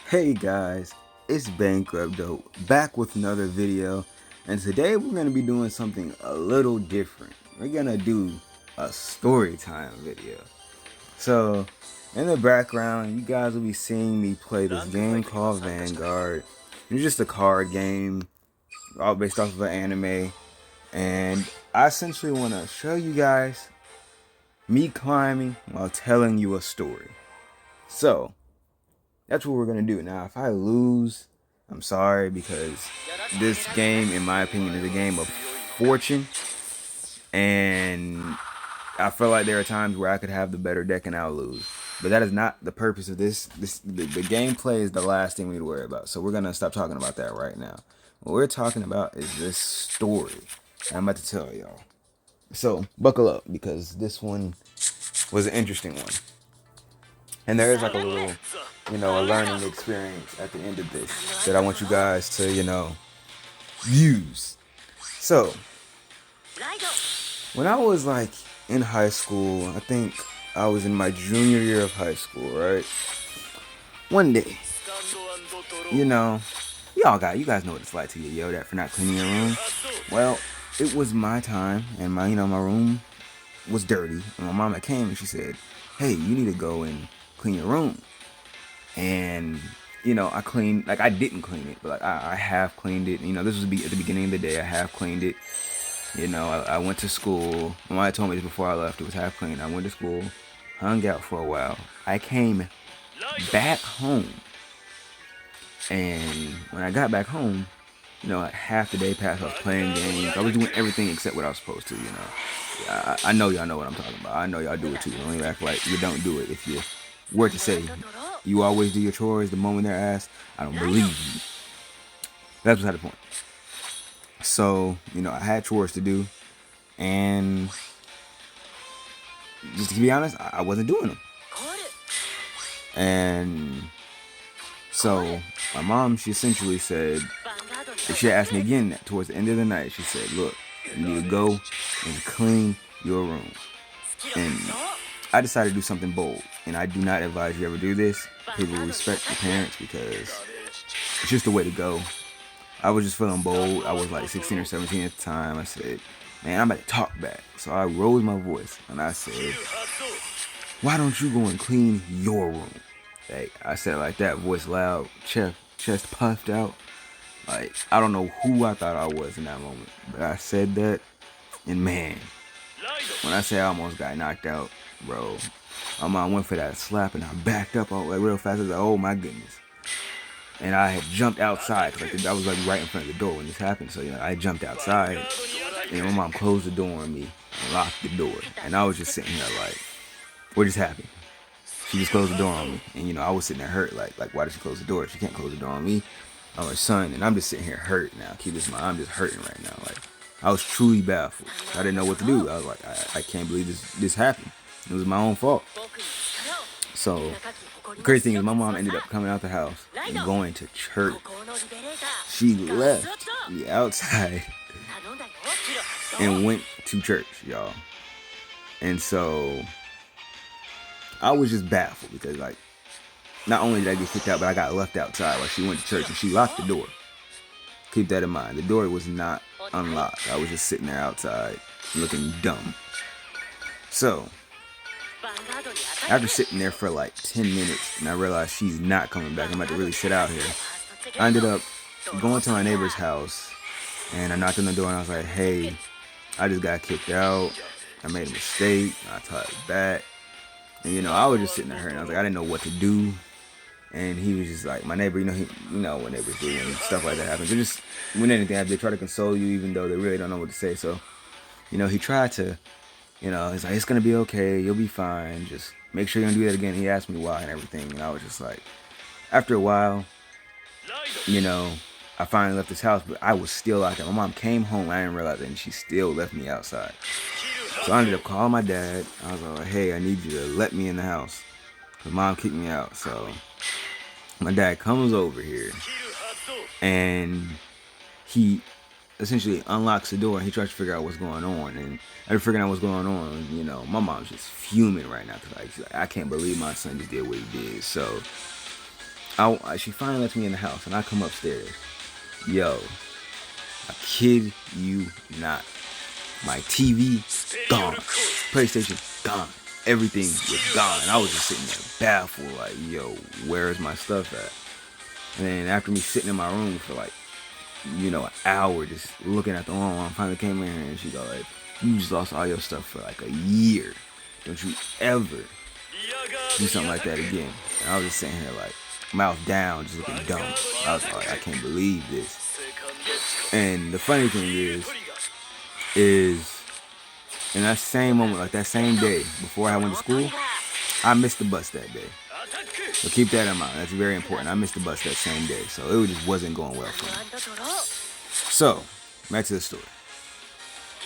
Hey guys, it's Vanguard back with another video, and today we're going to be doing something a little different. We're going to do a story time video. So, in the background, you guys will be seeing me play this game called Vanguard. It's just a card game, all based off of an anime, and I essentially want to show you guys me climbing while telling you a story. So, that's what we're gonna do. Now, if I lose, I'm sorry, because this game, in my opinion, is a game of fortune, and I feel like there are times where I could have the better deck and I'll lose. But that is not the purpose of this. The gameplay is the last thing we need to worry about. So we're gonna stop talking about that right now. What we're talking about is this story I'm about to tell y'all. So buckle up, because this one was an interesting one. And there is like a little, a learning experience at the end of this that I want you guys to, use. So, when I was like in high school, I think I was in my junior year of high school, right? One day, you guys know what it's like to get yelled at for not cleaning your room. Well, it was my time, and my room was dirty. And my mama came and she said, "Hey, you need to go and clean your room." And I cleaned, like, I didn't clean it, but like I have cleaned it. This was at the beginning of the day. I have cleaned it. I went to school. My mom told me this before I left. It was half clean. I went to school, hung out for a while. I came back home, and when I got back home, like half the day passed. I was playing games. I was doing everything except what I was supposed to. I know y'all know what I'm talking about. I know y'all do it too. Don't even act like you don't do it. If you were to say you always do your chores the moment they're asked, I don't believe you. That's beside the point. So, I had chores to do, and just to be honest, I wasn't doing them. And so my mom, she essentially said, she asked me again towards the end of the night. She said, "Look, you need to go and clean your room." And I decided to do something bold, and I do not advise you ever do this. People respect your parents because it's just the way to go. I was just feeling bold. I was like 16 or 17 at the time. I said, "Man, I'm about to talk back." So I rose my voice and I said, "Why don't you go and clean your room?" Like, I said it like that, voice loud, chest puffed out. Like, I don't know who I thought I was in that moment, but I said that, and man, when I say I almost got knocked out, bro, my mom went for that slap and I backed up like real fast. I was like, "Oh my goodness!" And I had jumped outside because I was like right in front of the door when this happened. So I jumped outside, and my mom closed the door on me and locked the door. And I was just sitting here like, what just happened? She just closed the door on me, and I was sitting there hurt. Like why did she close the door? She can't close the door on me. I'm her son, and I'm just sitting here hurt now. Keep this in mind, I'm just hurting right now. Like, I was truly baffled. I didn't know what to do. I was like, I can't believe this happened. It was my own fault. So the crazy thing is, my mom ended up coming out the house and going to church. She left the outside and went to church, y'all. And so I was just baffled because, like, not only did I get kicked out, but I got left outside while she went to church, and she locked the door. Keep that in mind. The door was not unlocked. I was just sitting there outside looking dumb. So after sitting there for like 10 minutes, and I realized she's not coming back, I'm about to really sit out here, I ended up going to my neighbor's house, and I knocked on the door, and I was like, "Hey, I just got kicked out. I made a mistake. I tried back." And I was just sitting there, and I was like, I didn't know what to do. And he was just like, my neighbor, what neighbors do when stuff like that happens. They just, when anything happens, they try to console you, even though they really don't know what to say. So, he tried to, he's like, "It's gonna be okay. You'll be fine. Just make sure you don't do that again." He asked me why and everything, and I was just like, after a while, I finally left this house, but I was still out there. My mom came home, I didn't realize it, and she still left me outside. So I ended up calling my dad. I was like, "Hey, I need you to let me in the house, because mom kicked me out." So my dad comes over here, and he essentially unlocks the door, and he tries to figure out what's going on. And after figuring out what's going on, my mom's just fuming right now, because like, I can't believe my son just did what he did. So She finally lets me in the house, and I come upstairs. Yo, I kid you not. My TV gone, PlayStation gone, everything was gone. I was just sitting there baffled, like, yo, where's my stuff at? And then after me sitting in my room for like, an hour just looking at the wall, I finally came in here and she go like, you just lost all your stuff for like a year. Don't you ever do something like that again. And I was just sitting here like, mouth down, just looking dumb. I was like, I can't believe this. And the funny thing is in that same moment, like that same day before I went to school, I missed the bus that day. So keep that in mind. That's very important. I missed the bus that same day. So it just wasn't going well for me. So, back to the story.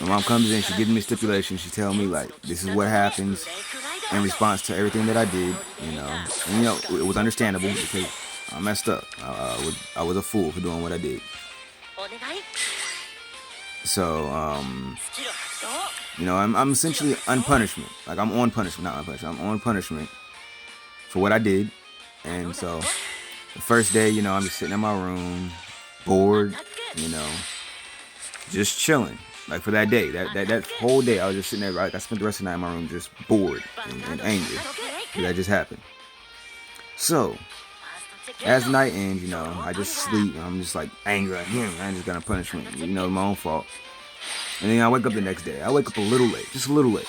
My mom comes in, she gives me a stipulation. She tells me, like, this is what happens in response to everything that I did, And, it was understandable because I messed up. I was a fool for doing what I did. So, I'm essentially on punishment. Like, I'm on punishment, not on punishment. I'm on punishment for what I did. And so, the first day, I'm just sitting in my room, bored, just chilling. Like, for that day, that whole day, I was just sitting there. Like, I spent the rest of the night in my room just bored and angry. That just happened. So, as the night ends, I just sleep. And I'm just like angry. Like, I just got a punishment. My own fault. And then I wake up the next day. I wake up a little late, just a little late.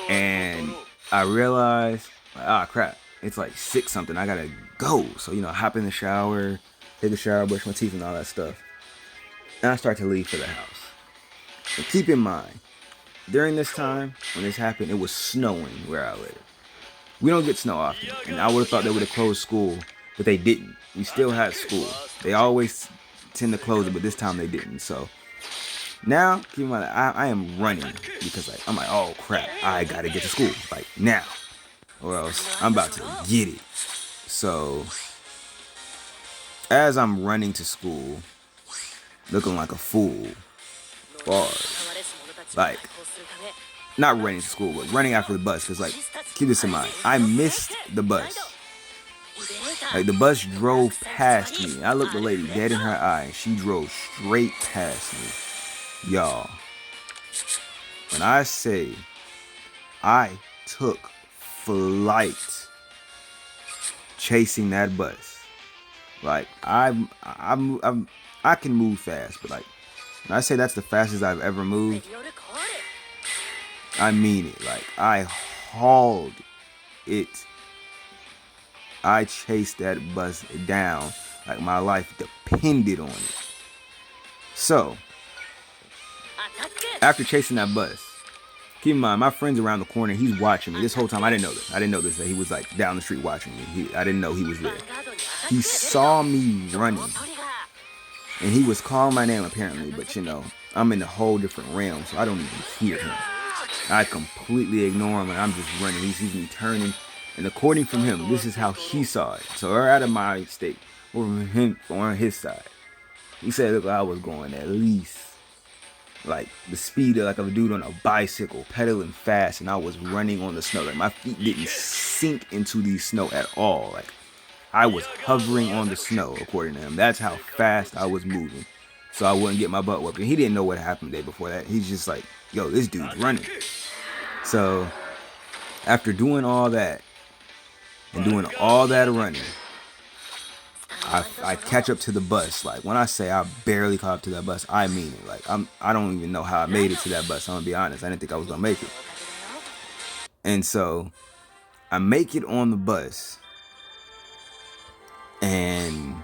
And I realize, crap, it's like 6 something. I gotta go. So, hop in the shower, take a shower, brush my teeth and all that stuff. And I start to leave for the house. But keep in mind, during this time, when this happened, it was snowing where I live. We don't get snow often. And I would have thought they would have closed school, but they didn't. We still had school. They always tend to close it, but this time they didn't. So now, keep in mind, I am running because I'm like, oh crap, I gotta get to school, like now, or else I'm about to get it. So as I'm running to school, looking like a fool, like not running to school, but running after the bus, because like, keep this in mind, I missed the bus. Like, the bus drove past me. I looked the lady dead in her eye, and she drove straight past me. Y'all, when I say I took flight chasing that bus, like I can move fast, but like when I say that's the fastest I've ever moved, I mean it. Like, I hauled it. I chased that bus down like my life depended on it. So after chasing that bus, keep in mind, my friend's around the corner. He's watching me. This whole time, I didn't know this. I didn't know this, that he was like down the street watching me. I didn't know he was there. He saw me running, and he was calling my name apparently, but I'm in a whole different realm, so I don't even hear him. I completely ignore him, and I'm just running. He sees me turning, and according from him, this is how he saw it. So we're out of my state, over him on his side. He said, look, I was going at least like the speed of like a dude on a bicycle, pedaling fast, and I was running on the snow. Like, my feet didn't sink into the snow at all. Like, I was hovering on the snow, according to him. That's how fast I was moving, so I wouldn't get my butt whooped. And he didn't know what happened the day before that. He's just like, yo, this dude's running. So after doing all that and doing all that running, I catch up to the bus. Like, when I say I barely caught up to that bus, I mean it. Like, I don't even know how I made it to that bus. I'm gonna be honest. I didn't think I was gonna make it. And so I make it on the bus, and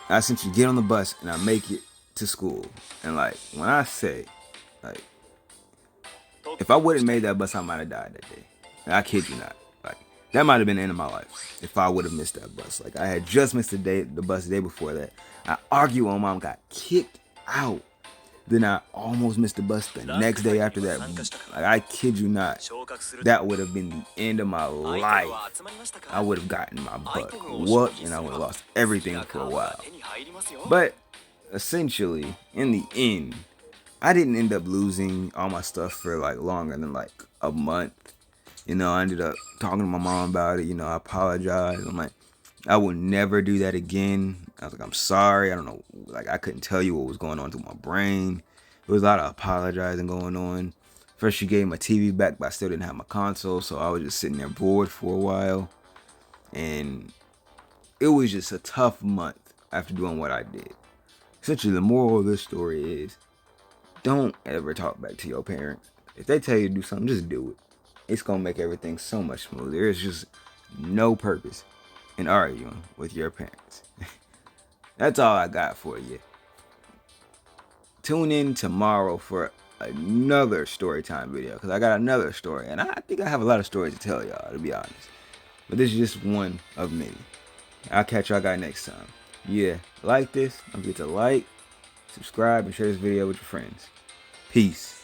I essentially get on the bus and I make it to school. And like, when I say, like, if I wouldn't have made that bus, I might have died that day. I kid you not. Like, that might have been the end of my life if I would have missed that bus. Like, I had just missed the bus the day before that. I argued with my mom, got kicked out. Then I almost missed the bus the next day after that. Like, I kid you not. That would have been the end of my life. I would have gotten my butt whooped, and I would have lost everything for a while. But essentially, in the end, I didn't end up losing all my stuff for like longer than like a month. I ended up talking to my mom about it. I apologized. I'm like, I will never do that again. I was like, I'm sorry. I don't know. Like, I couldn't tell you what was going on through my brain. There was a lot of apologizing going on. First, she gave my TV back, but I still didn't have my console. So I was just sitting there bored for a while. And it was just a tough month after doing what I did. Essentially, the moral of this story is don't ever talk back to your parents. If they tell you to do something, just do it. It's going to make everything so much smoother. There's just no purpose in arguing with your parents. That's all I got for you. Tune in tomorrow for another story time video, because I got another story. And I think I have a lot of stories to tell y'all, to be honest. But this is just one of many. I'll catch y'all guys next time. Yeah, like this. Don't forget to like, subscribe, and share this video with your friends. Peace.